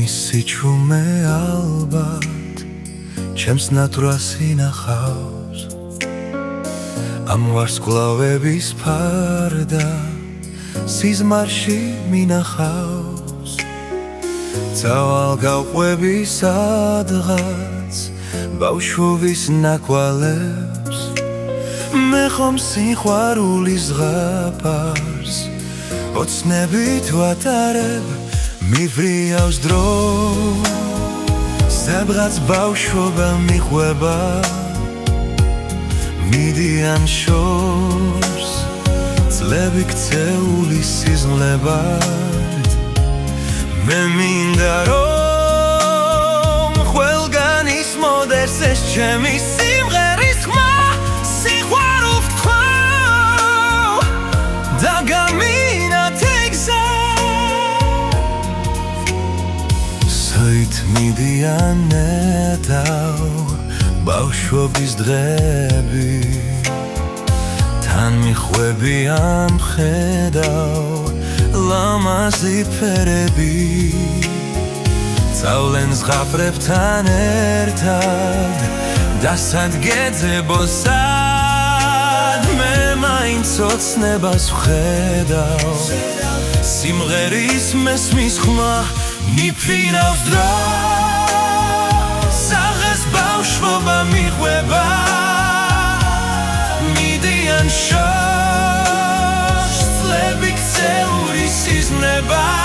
სიჩუმე ალბათ ჩემს ნათვრას ინახავს ამ ვარსკვლავების ფარდა სიზმარში მინახავს წავალ გავყვები სადღაც ბავშვობის ნაკვალებს მე ხომ სიყვარულის ზღაპარს ოცნებით ვატარებ მივრიავს დრო სადღაც ბავშვობა მიყვება მიდიან შორს წლები ქცეული სიზმლებად მე მინდა რომ ყველგან ისმოდეს ეს ჩემი სიმღერის ხმა სიყვარულს ვთქვა და გამინათე გზა საით მიდიან ნეტავ ბავშვობის დღები თან მიხვები ამხედავ ლამაზი ფერები წავლენ ზღაპრებთან ერთად და სადგეძებო სადმე მაინც ოცნებას ვხედავ სიმღერის მესმის ხმა მიფრინავს დრო საღეს ბავშვობა მიყვება მიდიან შორს წლები ქცეული სიზმრება